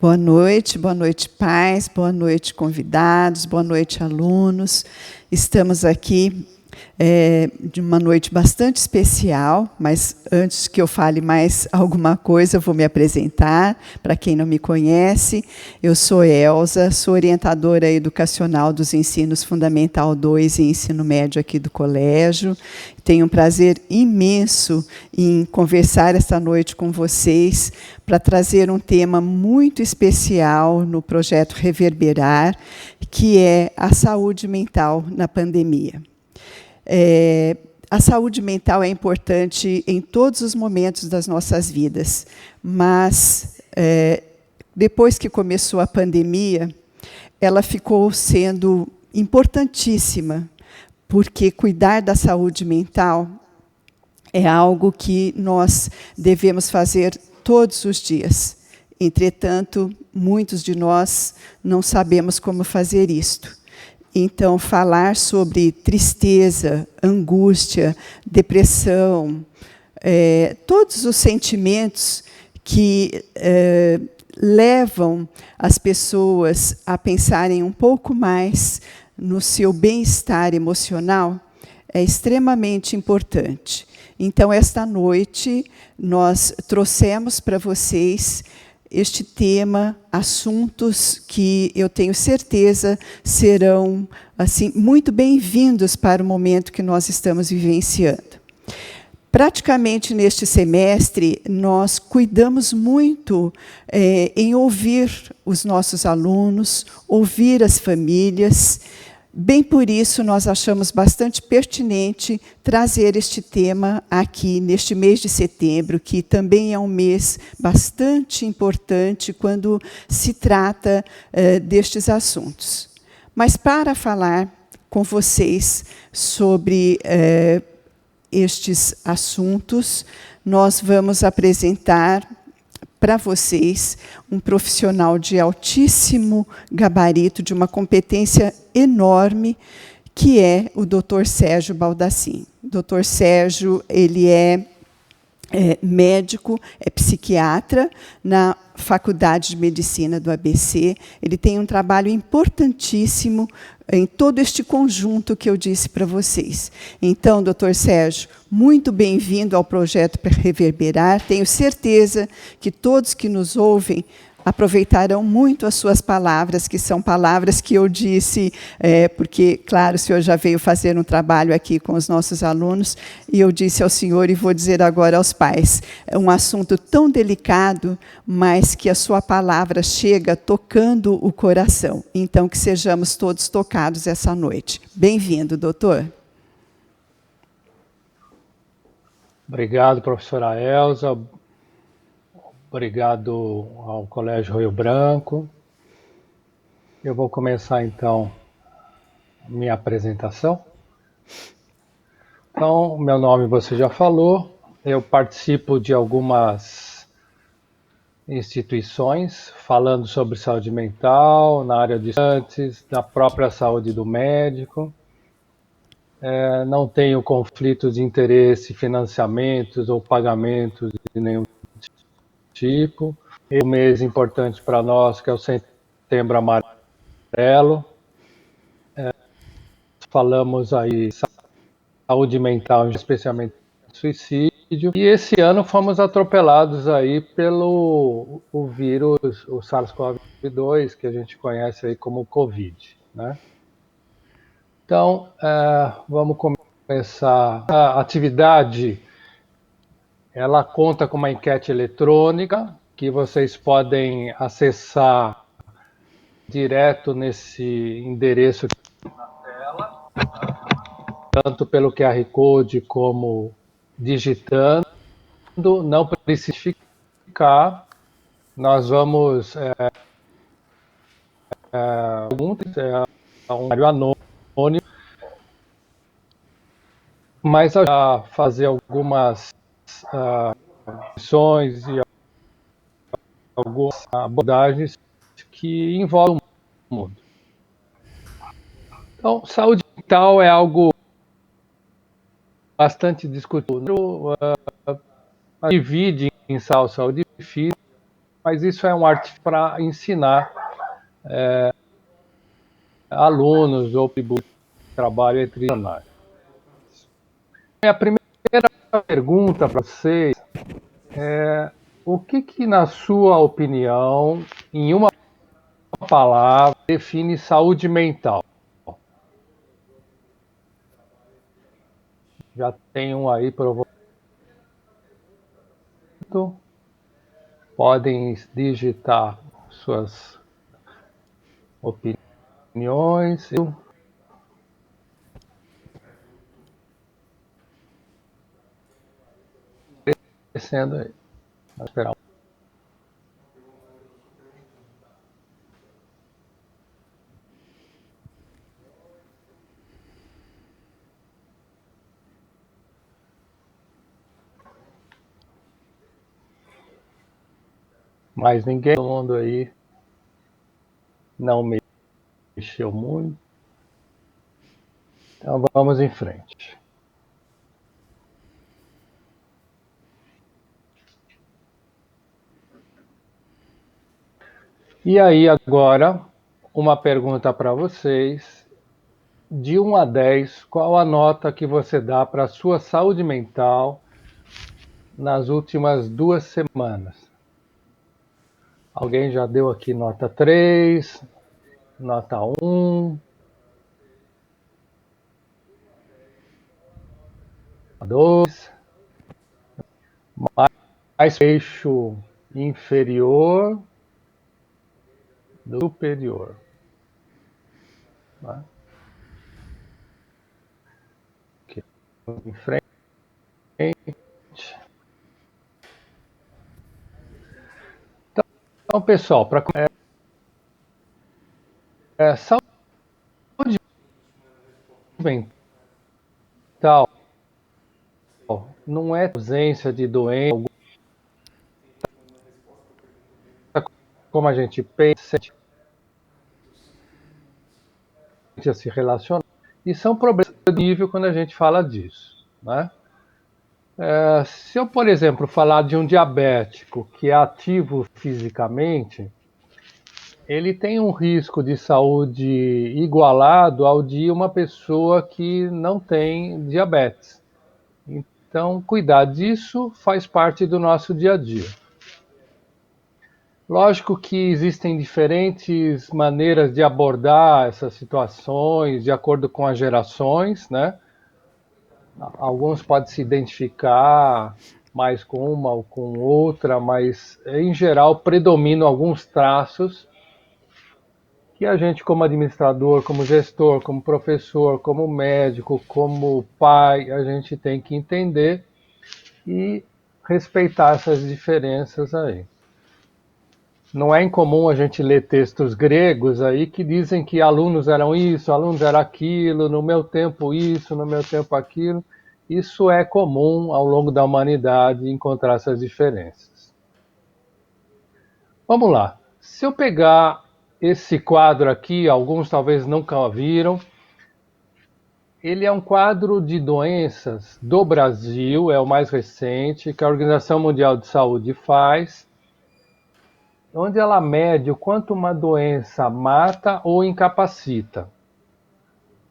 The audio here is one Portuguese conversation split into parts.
Boa noite, pais, boa noite, convidados, boa noite, alunos. Estamos aqui de uma noite bastante especial, mas antes que eu fale mais alguma coisa, eu vou me apresentar. Para quem não me conhece, eu sou Elza, sou orientadora educacional dos ensinos Fundamental 2 e Ensino Médio aqui do colégio. Tenho um prazer imenso em conversar esta noite com vocês para trazer um tema muito especial no projeto Reverberar, que é a saúde mental na pandemia. A saúde mental é importante em todos os momentos das nossas vidas, mas depois que começou a pandemia, ela ficou sendo importantíssima, porque cuidar da saúde mental é algo que nós devemos fazer todos os dias. Entretanto, muitos de nós não sabemos como fazer isto. Então, falar sobre tristeza, angústia, depressão, todos os sentimentos que levam as pessoas a pensarem um pouco mais no seu bem-estar emocional é extremamente importante. Então, esta noite, nós trouxemos para vocês este tema, assuntos que eu tenho certeza serão assim, muito bem-vindos para o momento que nós estamos vivenciando. Praticamente neste semestre, nós cuidamos muito em ouvir os nossos alunos, ouvir as famílias. Bem por isso, nós achamos bastante pertinente trazer este tema aqui, neste mês de setembro, que também é um mês bastante importante quando se trata destes assuntos. Mas para falar com vocês sobre estes assuntos, nós vamos apresentar para vocês um profissional de altíssimo gabarito, de uma competência enorme, que é o Dr. Sérgio Baldassin. O Dr. Sérgio, ele é médico, é psiquiatra na Faculdade de Medicina do ABC. Ele tem um trabalho importantíssimo em todo este conjunto que eu disse para vocês. Então, doutor Sérgio, muito bem-vindo ao projeto Reverberar. Tenho certeza que todos que nos ouvem aproveitarão muito as suas palavras, que são palavras que eu disse, porque, claro, o senhor já veio fazer um trabalho aqui com os nossos alunos, e eu disse ao senhor, e vou dizer agora aos pais, é um assunto tão delicado, mas que a sua palavra chega tocando o coração. Então, que sejamos todos tocados essa noite. Bem-vindo, doutor. Obrigado, professora Elza. Obrigado ao Colégio Rio Branco. Eu vou começar, então, minha apresentação. Então, meu nome você já falou. Eu participo de algumas instituições falando sobre saúde mental, na área de estudantes, na própria saúde do médico. Não tenho conflitos de interesse, financiamentos ou pagamentos de nenhum tipo. Um mês importante para nós, que é o Setembro Amarelo. Falamos aí saúde mental, especialmente suicídio. E esse ano fomos atropelados aí pelo o vírus, o SARS-CoV-2, que a gente conhece aí como Covid, né? Então, vamos começar. A atividade, ela conta com uma enquete eletrônica que vocês podem acessar direto nesse endereço aqui na tela, tanto pelo QR Code como digitando. Não precisa ficar. Nós vamos um usuário anônimo, mas já fazer algumas lições e algumas abordagens que envolvem o mundo. Então, saúde mental é algo bastante discutido. Divide em saúde física, mas isso é um artifício para ensinar alunos ou trabalho entre jornais. A primeira pergunta para vocês é o que, na sua opinião, em uma palavra, define saúde mental? Já tem um aí provando. Podem digitar suas opiniões. Descendo aí. Vou esperar. Mas ninguém no mundo aí não mexeu muito. Então vamos em frente. E aí agora, uma pergunta para vocês. De 1 a 10, qual a nota que você dá para a sua saúde mental nas últimas 2 semanas? Alguém já deu aqui nota 3, nota 1, 2, mais eixo inferior do superior. Tá? Aqui, em frente. Então, pessoal, para saúde mental não é ausência de doença, como a gente pensa, a se relacionar, e são problemas de nível quando a gente fala disso, né? Se eu, por exemplo, falar de um diabético que é ativo fisicamente, ele tem um risco de saúde igualado ao de uma pessoa que não tem diabetes. Então, cuidar disso faz parte do nosso dia a dia. Lógico que existem diferentes maneiras de abordar essas situações de acordo com as gerações, né? Alguns podem se identificar mais com uma ou com outra, mas em geral predominam alguns traços que a gente, como administrador, como gestor, como professor, como médico, como pai, a gente tem que entender e respeitar essas diferenças aí. Não é incomum a gente ler textos gregos aí que dizem que alunos eram isso, alunos eram aquilo, no meu tempo isso, no meu tempo aquilo. Isso é comum ao longo da humanidade encontrar essas diferenças. Vamos lá. Se eu pegar esse quadro aqui, alguns talvez nunca viram, ele é um quadro de doenças do Brasil, é o mais recente, que a Organização Mundial de Saúde faz, onde ela mede o quanto uma doença mata ou incapacita.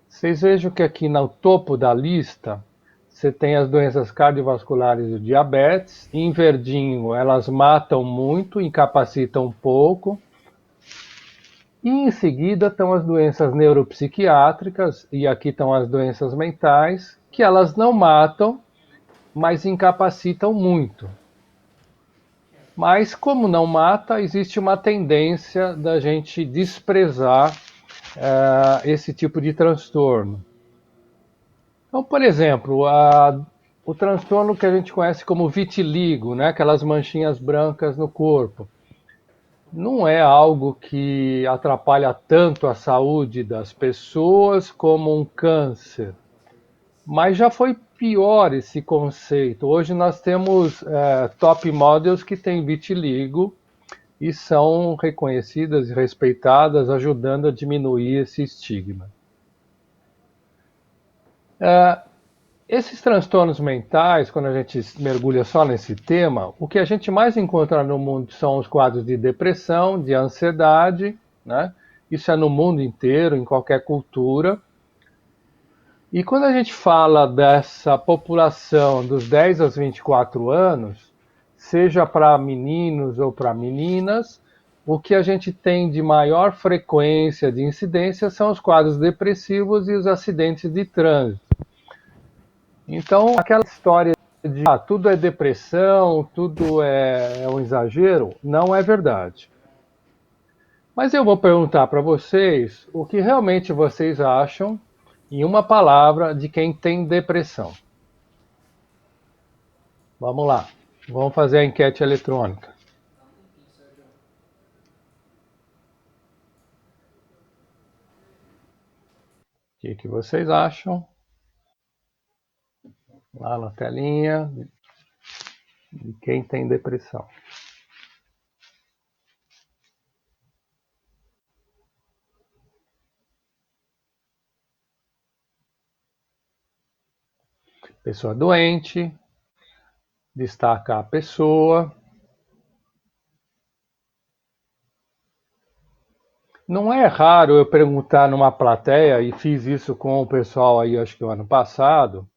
Vocês vejam que aqui no topo da lista, você tem as doenças cardiovasculares e o diabetes. Em verdinho, elas matam muito, incapacitam um pouco. E em seguida estão as doenças neuropsiquiátricas, e aqui estão as doenças mentais, que elas não matam, mas incapacitam muito. Mas, como não mata, existe uma tendência da gente desprezar esse tipo de transtorno. Então, por exemplo, o transtorno que a gente conhece como vitiligo, né? Aquelas manchinhas brancas no corpo, não é algo que atrapalha tanto a saúde das pessoas como um câncer. Mas já foi pior esse conceito. Hoje nós temos top models que têm vitiligo e são reconhecidas e respeitadas, ajudando a diminuir esse estigma. Esses transtornos mentais, quando a gente mergulha só nesse tema, o que a gente mais encontra no mundo são os quadros de depressão, de ansiedade, né? Isso é no mundo inteiro, em qualquer cultura. E quando a gente fala dessa população dos 10 aos 24 anos, seja para meninos ou para meninas, o que a gente tem de maior frequência de incidência são os quadros depressivos e os acidentes de trânsito. Então, aquela história de tudo é depressão, tudo é um exagero, não é verdade. Mas eu vou perguntar para vocês o que realmente vocês acham, em uma palavra, de quem tem depressão. Vamos lá, vamos fazer a enquete eletrônica. O que vocês acham? Lá na telinha, de quem tem depressão. Pessoa doente, destaca a pessoa. Não é raro eu perguntar numa plateia, e fiz isso com o pessoal aí, acho que o ano passado,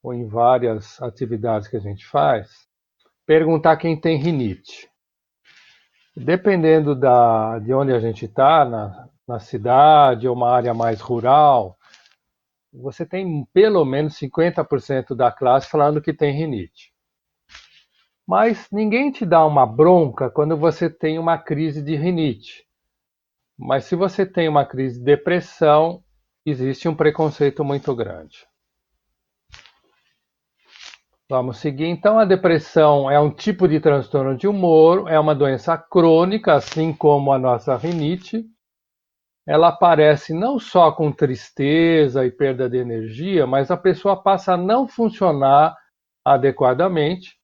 ou em várias atividades que a gente faz, perguntar quem tem rinite. Dependendo de onde a gente está, na cidade ou uma área mais rural, você tem pelo menos 50% da classe falando que tem rinite. Mas ninguém te dá uma bronca quando você tem uma crise de rinite. Mas se você tem uma crise de depressão, existe um preconceito muito grande. Vamos seguir. Então, a depressão é um tipo de transtorno de humor, é uma doença crônica, assim como a nossa rinite. Ela aparece não só com tristeza e perda de energia, mas a pessoa passa a não funcionar adequadamente.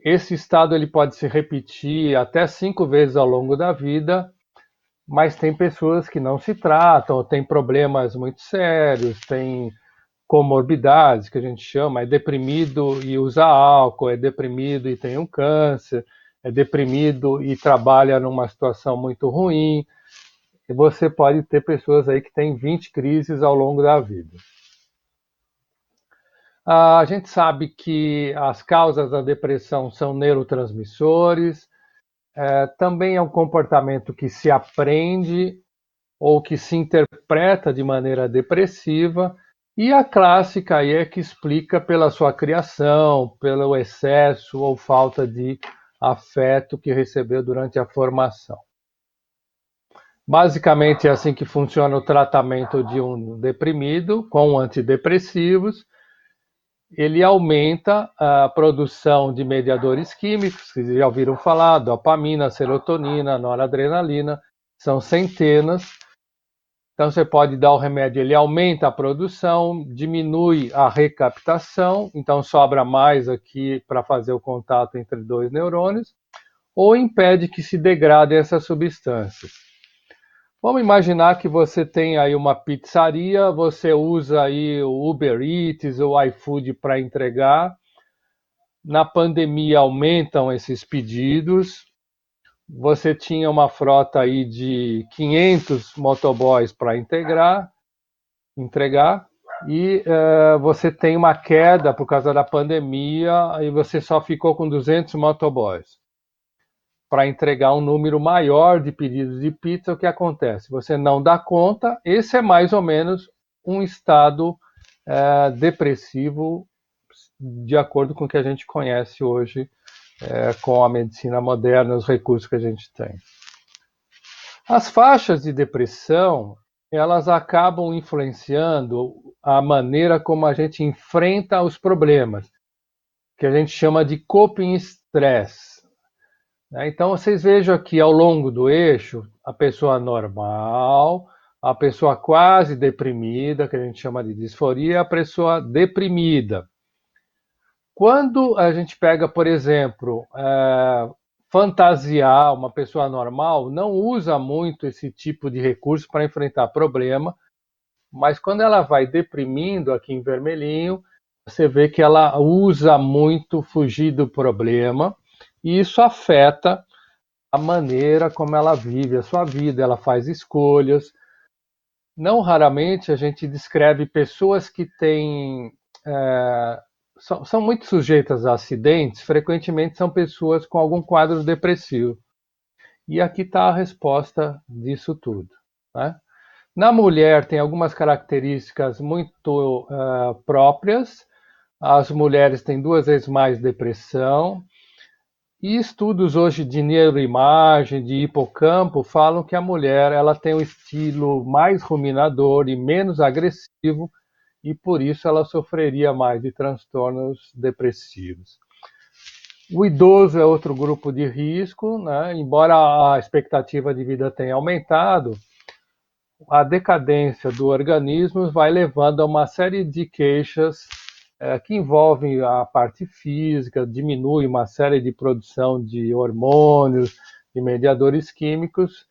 Esse estado ele pode se repetir até 5 vezes ao longo da vida, mas tem pessoas que não se tratam, têm problemas muito sérios, têm comorbidades, que a gente chama, é deprimido e usa álcool, é deprimido e tem um câncer, é deprimido e trabalha numa situação muito ruim. E você pode ter pessoas aí que têm 20 crises ao longo da vida. A gente sabe que as causas da depressão são neurotransmissores, também é um comportamento que se aprende ou que se interpreta de maneira depressiva, e a clássica aí é que explica pela sua criação, pelo excesso ou falta de afeto que recebeu durante a formação. Basicamente é assim que funciona o tratamento de um deprimido com antidepressivos. Ele aumenta a produção de mediadores químicos, que já ouviram falar, dopamina, serotonina, noradrenalina, são centenas. Então você pode dar o remédio, ele aumenta a produção, diminui a recaptação, então sobra mais aqui para fazer o contato entre dois neurônios, ou impede que se degradem essas substâncias. Vamos imaginar que você tem aí uma pizzaria, você usa aí o Uber Eats ou iFood para entregar. Na pandemia aumentam esses pedidos. Você tinha uma frota aí de 500 motoboys para entregar, e você tem uma queda por causa da pandemia e você só ficou com 200 motoboys para entregar um número maior de pedidos de pizza. O que acontece? Você não dá conta. Esse é mais ou menos um estado depressivo, de acordo com o que a gente conhece hoje com a medicina moderna, os recursos que a gente tem. As faixas de depressão, elas acabam influenciando a maneira como a gente enfrenta os problemas, que a gente chama de coping stress. Então, vocês vejam aqui ao longo do eixo, a pessoa normal, a pessoa quase deprimida, que a gente chama de disforia, e a pessoa deprimida. Quando a gente pega, por exemplo, fantasiar, uma pessoa normal não usa muito esse tipo de recurso para enfrentar problema, Mas quando ela vai deprimindo, aqui em vermelhinho, você vê que ela usa muito fugir do problema, e isso afeta a maneira como ela vive a sua vida, ela faz escolhas. Não raramente a gente descreve pessoas que têm são muito sujeitas a acidentes, frequentemente são pessoas com algum quadro depressivo. E aqui está a resposta disso tudo, né? Na mulher tem algumas características muito próprias. As mulheres têm 2 vezes mais depressão. E estudos hoje de neuroimagem, de hipocampo, falam que a mulher ela tem um estilo mais ruminador e menos agressivo, e por isso ela sofreria mais de transtornos depressivos. O idoso é outro grupo de risco, né? Embora a expectativa de vida tenha aumentado, a decadência do organismo vai levando a uma série de queixas que envolvem a parte física, diminui uma série de produção de hormônios, de mediadores químicos,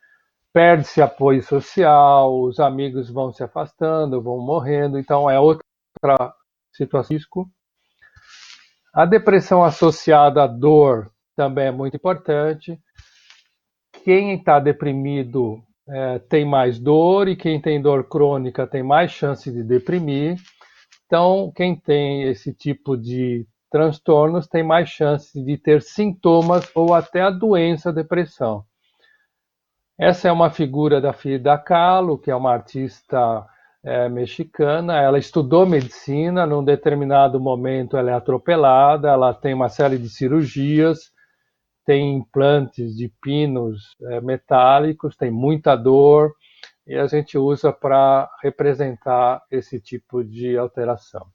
perde-se apoio social, os amigos vão se afastando, vão morrendo, então é outra situação. A depressão associada à dor também é muito importante. Quem está deprimido tem mais dor, e quem tem dor crônica tem mais chance de deprimir. Então, quem tem esse tipo de transtornos tem mais chance de ter sintomas ou até a doença depressão. Essa é uma figura da Frida Kahlo, que é uma artista mexicana. Ela estudou medicina, num determinado momento ela é atropelada, ela tem uma série de cirurgias, tem implantes de pinos metálicos, tem muita dor, e a gente usa para representar esse tipo de alteração.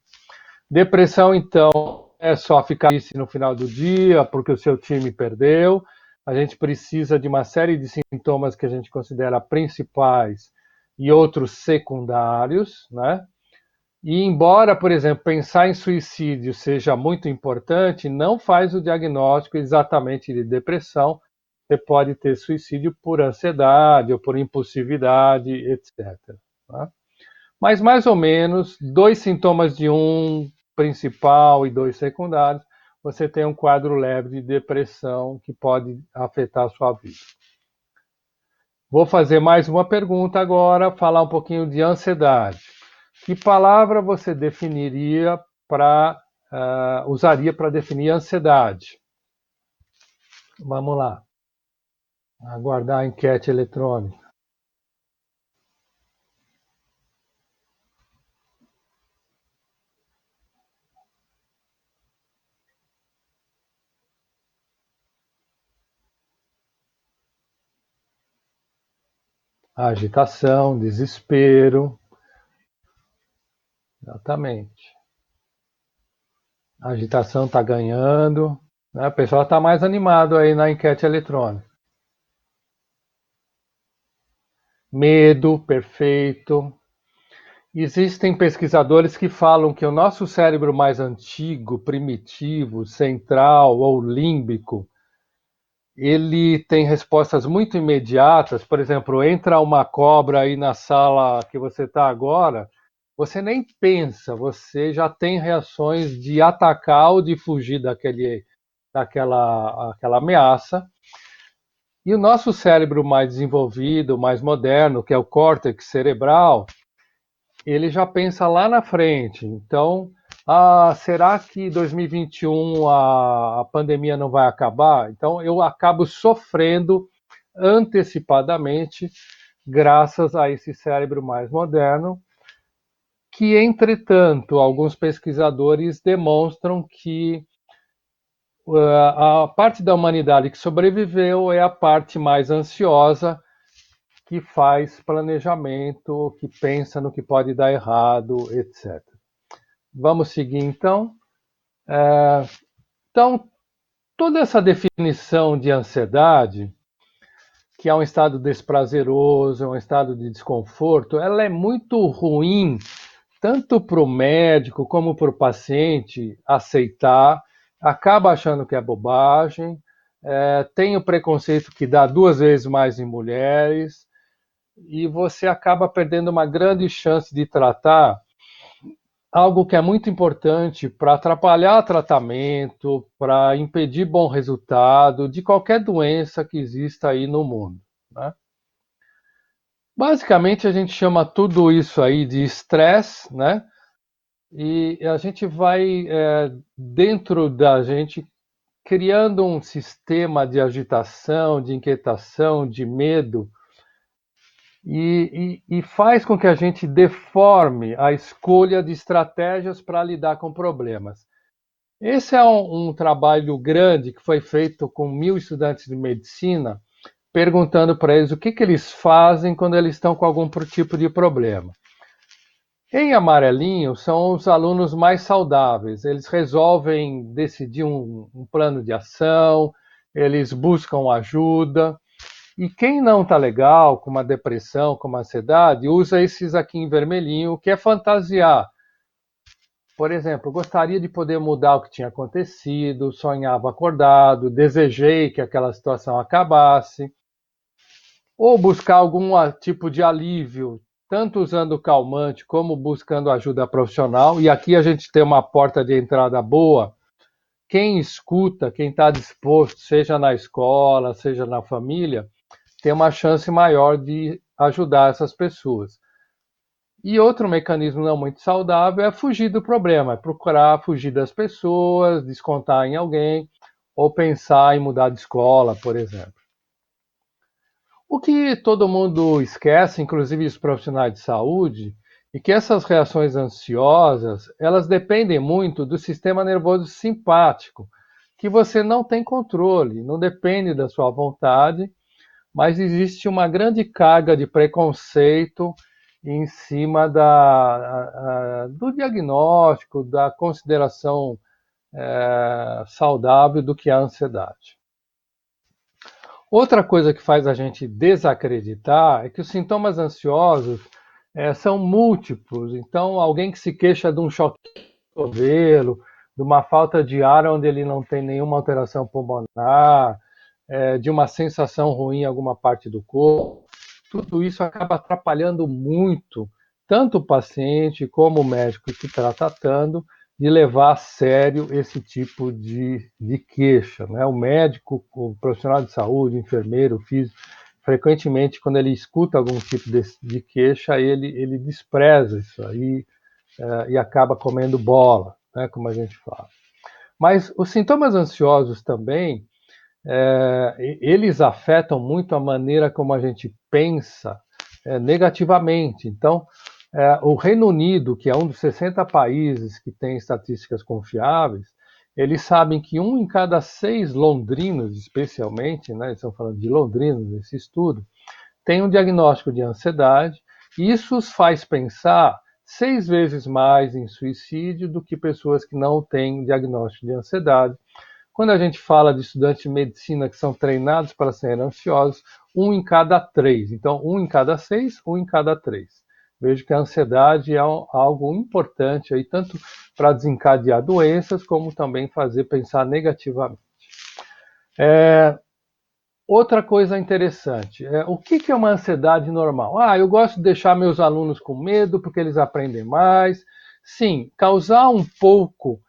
Depressão, então, é só ficar triste no final do dia porque o seu time perdeu. A gente precisa de uma série de sintomas que a gente considera principais e outros secundários, né? E embora, por exemplo, pensar em suicídio seja muito importante, não faz o diagnóstico exatamente de depressão. Você pode ter suicídio por ansiedade ou por impulsividade, etc. Tá? Mas mais ou menos 2 sintomas de um principal e 2 secundários, você tem um quadro leve de depressão que pode afetar a sua vida. Vou fazer mais uma pergunta agora, falar um pouquinho de ansiedade. Que palavra você definiria usaria para definir ansiedade? Vamos lá. Aguardar a enquete eletrônica. Agitação, desespero. Exatamente. A agitação está ganhando, né? O pessoal está mais animado aí na enquete eletrônica. Medo, perfeito. Existem pesquisadores que falam que o nosso cérebro mais antigo, primitivo, central ou límbico, ele tem respostas muito imediatas. Por exemplo, entra uma cobra aí na sala que você está agora, você nem pensa, você já tem reações de atacar ou de fugir daquela ameaça. E o nosso cérebro mais desenvolvido, mais moderno, que é o córtex cerebral, ele já pensa lá na frente. Então, será que 2021 a pandemia não vai acabar? Então, eu acabo sofrendo antecipadamente, graças a esse cérebro mais moderno, que, entretanto, alguns pesquisadores demonstram que a parte da humanidade que sobreviveu é a parte mais ansiosa, que faz planejamento, que pensa no que pode dar errado, etc. Vamos seguir, então. Então, toda essa definição de ansiedade, que é um estado desprazeroso, é um estado de desconforto, ela é muito ruim, tanto para o médico como para o paciente aceitar, acaba achando que é bobagem, tem o preconceito que dá 2 vezes mais em mulheres, e você acaba perdendo uma grande chance de tratar algo que é muito importante para atrapalhar tratamento, para impedir bom resultado de qualquer doença que exista aí no mundo, né? Basicamente, a gente chama tudo isso aí de estresse, né? E a gente vai, dentro da gente, criando um sistema de agitação, de inquietação, de medo, e faz com que a gente deforme a escolha de estratégias para lidar com problemas. Esse é um trabalho grande que foi feito com 1.000 estudantes de medicina, perguntando para eles o que eles fazem quando eles estão com algum tipo de problema. Em amarelinho são os alunos mais saudáveis. Eles resolvem decidir um plano de ação, eles buscam ajuda. E quem não está legal, com uma depressão, com uma ansiedade, usa esses aqui em vermelhinho, que é fantasiar. Por exemplo, gostaria de poder mudar o que tinha acontecido, sonhava acordado, desejei que aquela situação acabasse, ou buscar algum tipo de alívio, tanto usando calmante como buscando ajuda profissional. E aqui a gente tem uma porta de entrada boa. Quem escuta, quem está disposto, seja na escola, seja na família, tem uma chance maior de ajudar essas pessoas. E outro mecanismo não muito saudável é fugir do problema, é procurar fugir das pessoas, descontar em alguém, ou pensar em mudar de escola, por exemplo. O que todo mundo esquece, inclusive os profissionais de saúde, é que essas reações ansiosas, elas dependem muito do sistema nervoso simpático, que você não tem controle, não depende da sua vontade, mas existe uma grande carga de preconceito em cima do diagnóstico, da consideração saudável do que é a ansiedade. Outra coisa que faz a gente desacreditar é que os sintomas ansiosos são múltiplos. Então, alguém que se queixa de um choque no cotovelo, de uma falta de ar onde ele não tem nenhuma alteração pulmonar, de uma sensação ruim em alguma parte do corpo, tudo isso acaba atrapalhando muito tanto o paciente como o médico que está tratando de levar a sério esse tipo de queixa, né? O médico, o profissional de saúde, o enfermeiro, o físico, frequentemente, quando ele escuta algum tipo de queixa, ele despreza isso aí e acaba comendo bola, né? Como a gente fala. Mas os sintomas ansiosos também, eles afetam muito a maneira como a gente pensa negativamente. Então, o Reino Unido, que é um dos 60 países que tem estatísticas confiáveis, eles sabem que 1 em cada 6 londrinos, especialmente, né, estão falando de londrinos nesse estudo, tem um diagnóstico de ansiedade, e isso os faz pensar 6 vezes mais em suicídio do que pessoas que não têm diagnóstico de ansiedade. Quando a gente fala de estudantes de medicina que são treinados para serem ansiosos, 1 em cada 3. Então, 1 em cada 6, 1 em cada 3. Vejo que a ansiedade é algo importante aí, tanto para desencadear doenças, como também fazer pensar negativamente. Outra coisa interessante, o que é uma ansiedade normal? Eu gosto de deixar meus alunos com medo porque eles aprendem mais. Sim, causar um pouco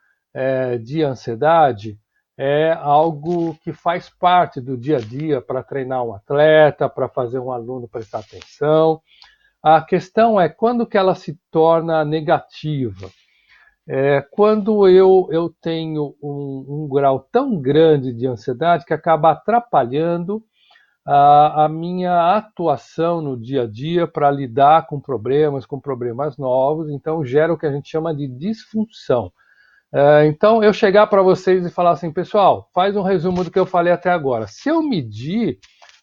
de ansiedade é algo que faz parte do dia a dia para treinar um atleta, para fazer um aluno prestar atenção. A questão é quando que ela se torna negativa. Quando eu tenho um grau tão grande de ansiedade que acaba atrapalhando a minha atuação no dia a dia para lidar com problemas novos, então gera o que a gente chama de disfunção. Então, eu chegar para vocês e falar assim, pessoal, faz um resumo do que eu falei até agora. Se eu medir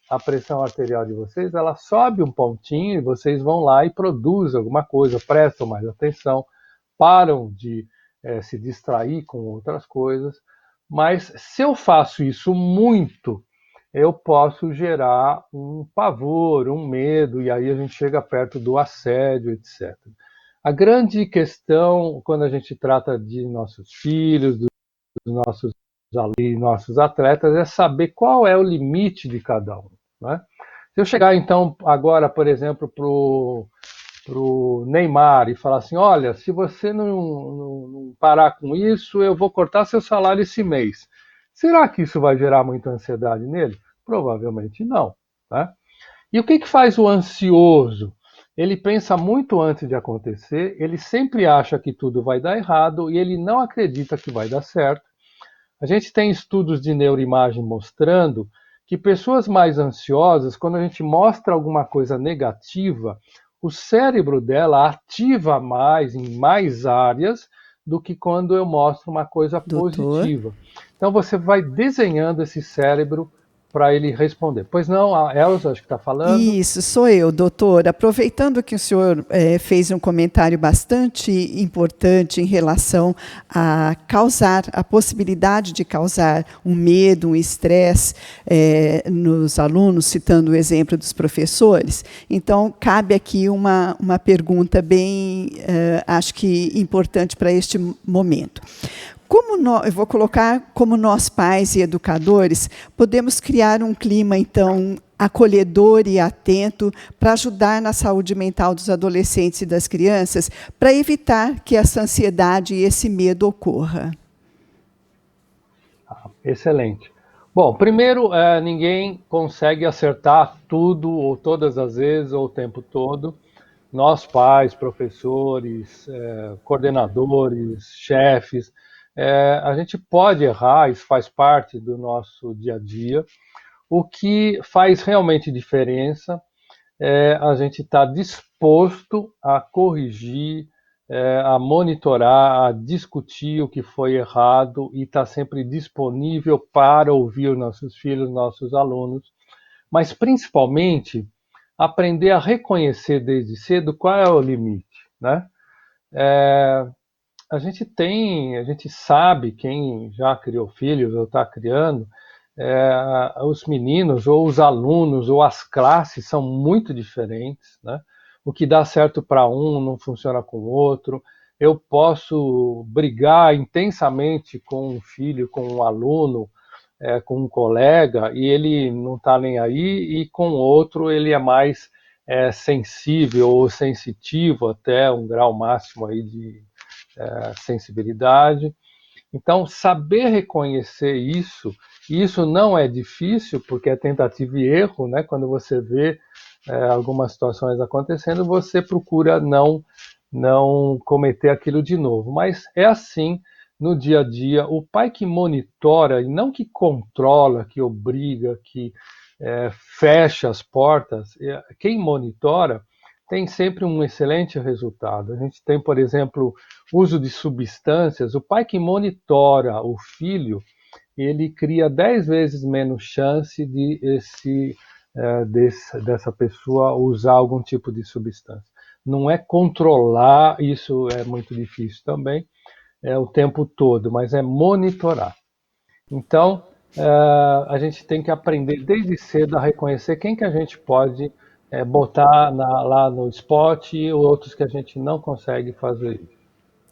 a pressão arterial de vocês, ela sobe um pontinho e vocês vão lá e produzem alguma coisa, prestam mais atenção, param de se distrair com outras coisas. Mas se eu faço isso muito, eu posso gerar um pavor, um medo, e aí a gente chega perto do assédio, etc. A grande questão, quando a gente trata de nossos filhos, dos nossos alunos, nossos atletas, é saber qual é o limite de cada um, né? Se eu chegar, então, agora, por exemplo, para o Neymar e falar assim, olha, se você não parar com isso, eu vou cortar seu salário esse mês. Será que isso vai gerar muita ansiedade nele? Provavelmente não. Né? E o que faz o ansioso? Ele pensa muito antes de acontecer, ele sempre acha que tudo vai dar errado e ele não acredita que vai dar certo. A gente tem estudos de neuroimagem mostrando que pessoas mais ansiosas, quando a gente mostra alguma coisa negativa, o cérebro dela ativa mais em mais áreas do que quando eu mostro uma coisa Doutor. positiva. Então você vai desenhando esse cérebro para ele responder. Pois não, a Elza acho que está falando. Isso, sou eu, doutor. Aproveitando que o senhor fez um comentário bastante importante em relação a causar, a possibilidade de causar um medo, um estresse nos alunos, citando o exemplo dos professores. Então, cabe aqui uma pergunta bem, acho que importante para este momento. Eu vou colocar como nós, pais e educadores, podemos criar um clima, então, acolhedor e atento para ajudar na saúde mental dos adolescentes e das crianças, para evitar que essa ansiedade e esse medo ocorra. Excelente. Bom, primeiro, ninguém consegue acertar tudo, ou todas as vezes, ou o tempo todo. Nós, pais, professores, coordenadores, chefes, a gente pode errar, isso faz parte do nosso dia a dia. O que faz realmente diferença é a gente estar disposto a corrigir, a monitorar, a discutir o que foi errado e estar sempre disponível para ouvir nossos filhos, nossos alunos, mas principalmente aprender a reconhecer desde cedo qual é o limite, né? A gente sabe, quem já criou filhos ou está criando, os meninos ou os alunos ou as classes são muito diferentes, né? O que dá certo para um não funciona com o outro. Eu posso brigar intensamente com um filho, com um aluno, com um colega, e ele não está nem aí, e com o outro ele é mais sensível ou sensitivo até um grau máximo aí de sensibilidade. Então, saber reconhecer isso, e isso não é difícil, porque é tentativa e erro, né? Quando você vê algumas situações acontecendo, você procura não cometer aquilo de novo. Mas é assim no dia a dia. O pai que monitora, e não que controla, que obriga, que fecha as portas, quem monitora tem sempre um excelente resultado. A gente tem, por exemplo, uso de substâncias. O pai que monitora o filho, ele cria 10 vezes menos chance de dessa pessoa usar algum tipo de substância. Não é controlar, isso é muito difícil também, o tempo todo, mas é monitorar. Então, a gente tem que aprender desde cedo a reconhecer quem que a gente pode botar lá no spot e outros que a gente não consegue fazer isso.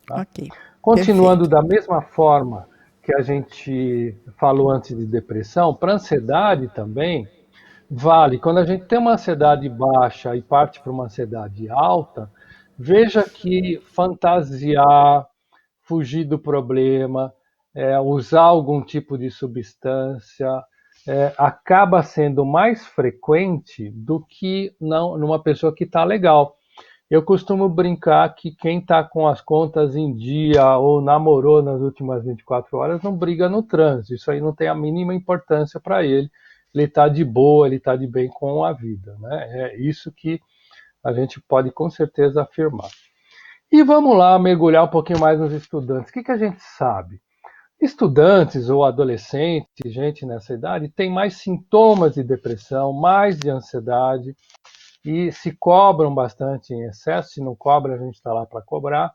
Tá? Ok, Continuando perfeito. da mesma forma que a gente falou antes de depressão, para ansiedade também, vale. Quando a gente tem uma ansiedade baixa e parte para uma ansiedade alta, veja que fantasiar, fugir do problema, usar algum tipo de substância, acaba sendo mais frequente do que não, numa pessoa que está legal. Eu costumo brincar que quem está com as contas em dia ou namorou nas últimas 24 horas não briga no trânsito. Isso aí não tem a mínima importância para ele. Ele está de boa, ele está de bem com a vida. Né? É isso que a gente pode com certeza afirmar. E vamos lá mergulhar um pouquinho mais nos estudantes. O que a gente sabe? Estudantes ou adolescentes, gente nessa idade, tem mais sintomas de depressão, mais de ansiedade, e se cobram bastante em excesso. Se não cobra, a gente está lá para cobrar.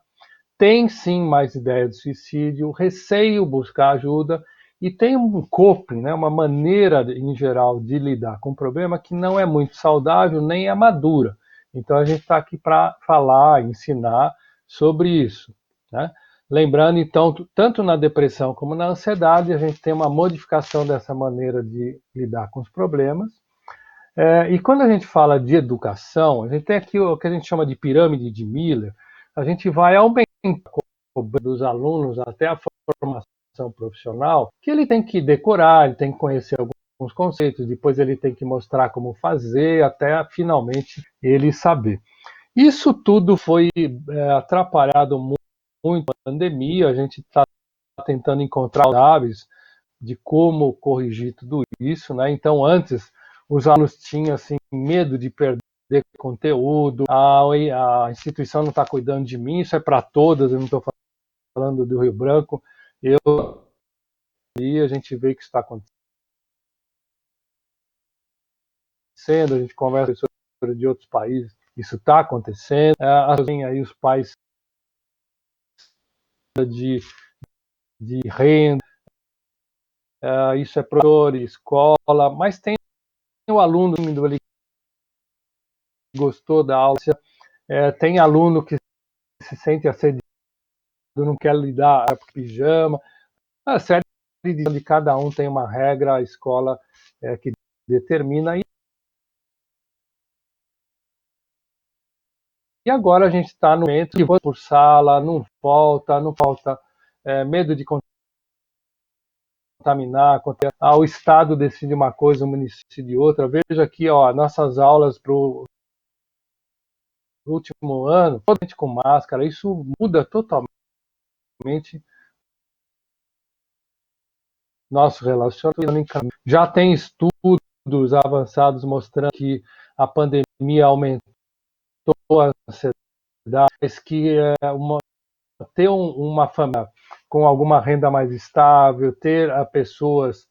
Tem sim mais ideia de suicídio, receio buscar ajuda, e tem um coping, né, uma maneira em geral de lidar com o problema que não é muito saudável nem é madura. Então a gente está aqui para falar, ensinar sobre isso. Né? Lembrando, então, tanto na depressão como na ansiedade, a gente tem uma modificação dessa maneira de lidar com os problemas. E quando a gente fala de educação, a gente tem aqui o que a gente chama de pirâmide de Miller, a gente vai aumentar dos alunos até a formação profissional, que ele tem que decorar, ele tem que conhecer alguns conceitos, depois ele tem que mostrar como fazer, até finalmente ele saber. Isso tudo foi atrapalhado muito na pandemia, a gente está tentando encontrar chaves de como corrigir tudo isso, né? Então, antes, os alunos tinham assim, medo de perder conteúdo, a instituição não está cuidando de mim, isso é para todas, eu não estou falando do Rio Branco, a gente vê que está acontecendo, a gente conversa com pessoas de outros países, isso está acontecendo, assim, aí os pais de, de renda, isso é professor, escola, mas tem o aluno que gostou da aula, tem aluno que se sente assediado, não quer lidar com pijama, a série de cada um tem uma regra, a escola que determina. E agora a gente está no momento que por sala, não falta medo de contaminar, o Estado decide uma coisa, o município de outra. Veja aqui, ó, nossas aulas para o último ano, totalmente com máscara, isso muda totalmente nosso relacionamento. Já tem estudos avançados mostrando que a pandemia aumentou a ansiedade, mas que ter uma família com alguma renda mais estável, ter pessoas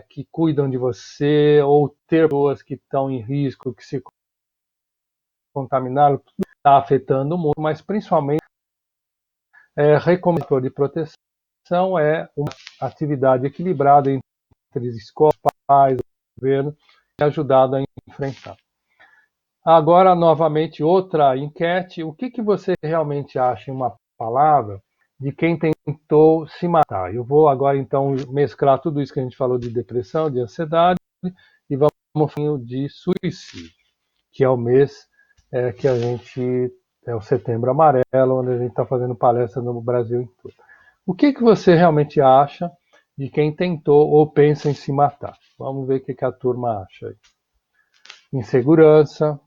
que cuidam de você, ou ter pessoas que estão em risco, que se contaminaram, está afetando muito, mas principalmente recomendador de proteção é uma atividade equilibrada entre escolas, pais, governo, tem ajudado a enfrentar. Agora, novamente, outra enquete. O que você realmente acha em uma palavra de quem tentou se matar? Eu vou agora, então, mesclar tudo isso que a gente falou de depressão, de ansiedade, e vamos falar de suicídio, que é o mês que a gente, é o Setembro Amarelo, onde a gente está fazendo palestra no Brasil todo. O que você realmente acha de quem tentou ou pensa em se matar? Vamos ver o que a turma acha aí. Insegurança,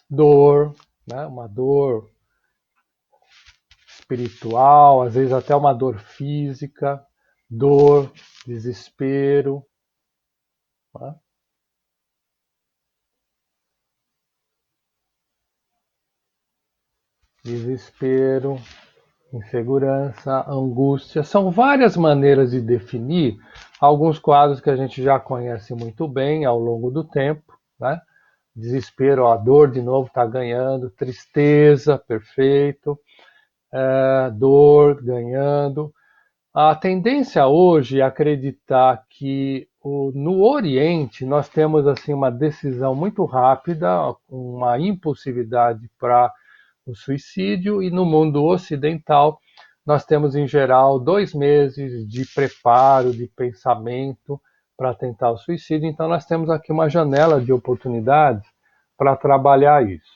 dor, né? Uma dor espiritual, às vezes até uma dor física, dor, desespero, né? Desespero, insegurança, angústia. São várias maneiras de definir alguns quadros que a gente já conhece muito bem ao longo do tempo, né? Desespero, ó, a dor de novo está ganhando, tristeza, perfeito, dor ganhando. A tendência hoje é acreditar que no Oriente nós temos assim uma decisão muito rápida, uma impulsividade para o suicídio, e no mundo ocidental nós temos em geral 2 meses de preparo, de pensamento para tentar o suicídio. Então nós temos aqui uma janela de oportunidade para trabalhar isso.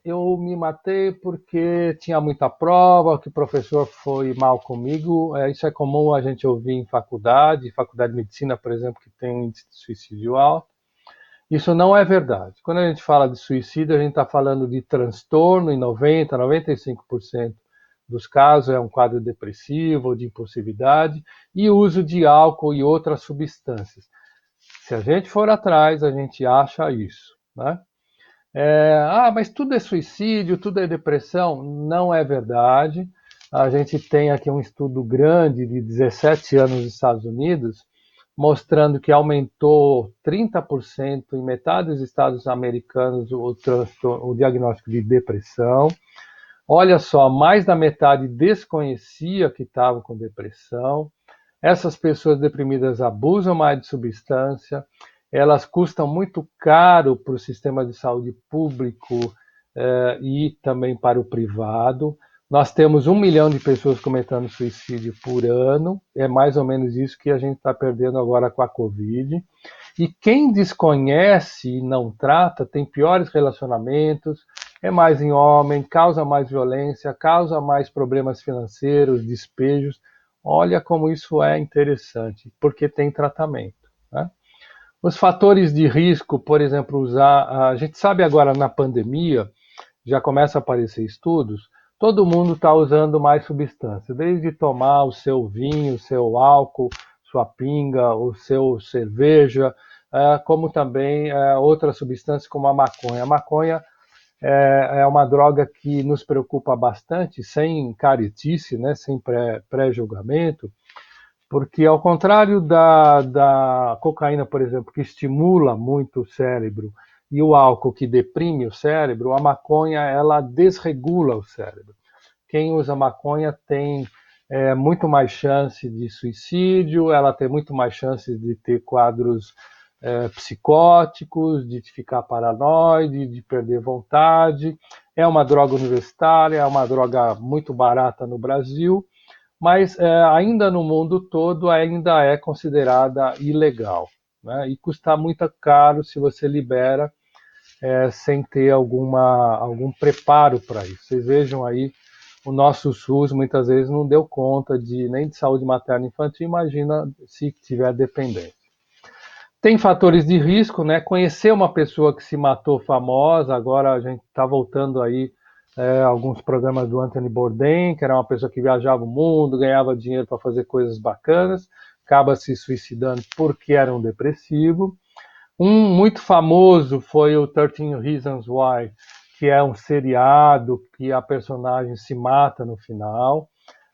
Eu me matei porque tinha muita prova, que o professor foi mal comigo. Isso é comum a gente ouvir em faculdade de medicina, por exemplo, que tem um índice de suicídio alto. Isso não é verdade. Quando a gente fala de suicídio, a gente está falando de transtorno em 90, 95% dos casos, é um quadro depressivo ou de impulsividade, e uso de álcool e outras substâncias. Se a gente for atrás, a gente acha isso, né? Mas tudo é suicídio, tudo é depressão. Não é verdade. A gente tem aqui um estudo grande de 17 anos nos Estados Unidos, mostrando que aumentou 30% em metade dos estados americanos o diagnóstico de depressão. Olha só, mais da metade desconhecia que estavam com depressão. Essas pessoas deprimidas abusam mais de substância, elas custam muito caro para o sistema de saúde público e também para o privado. Nós temos 1 milhão de pessoas cometendo suicídio por ano, é mais ou menos isso que a gente está perdendo agora com a Covid. E quem desconhece e não trata tem piores relacionamentos, é mais em homem, causa mais violência, causa mais problemas financeiros, despejos. Olha como isso é interessante, porque tem tratamento, né? Os fatores de risco, por exemplo, a gente sabe agora na pandemia, já começa a aparecer estudos, todo mundo está usando mais substância, desde tomar o seu vinho, o seu álcool, sua pinga, o seu cerveja, como também outras substâncias como a maconha. A maconha é uma droga que nos preocupa bastante, sem caretice, né, sem pré-julgamento, porque ao contrário da cocaína, por exemplo, que estimula muito o cérebro, e o álcool que deprime o cérebro, a maconha ela desregula o cérebro. Quem usa maconha tem muito mais chance de suicídio, ela tem muito mais chance de ter quadros psicóticos, de ficar paranoide, de perder vontade. É uma droga universitária, é uma droga muito barata no Brasil, mas ainda no mundo todo ainda é considerada ilegal, né? E custa muito caro se você libera sem ter algum preparo para isso. Vocês vejam aí, o nosso SUS muitas vezes não deu conta nem de saúde materna e infantil, imagina se tiver dependência. Tem fatores de risco, né? Conhecer uma pessoa que se matou famosa, agora a gente está voltando aí alguns programas do Anthony Bourdain, que era uma pessoa que viajava o mundo, ganhava dinheiro para fazer coisas bacanas, acaba se suicidando porque era um depressivo. Um muito famoso foi o 13 Reasons Why, que é um seriado que a personagem se mata no final.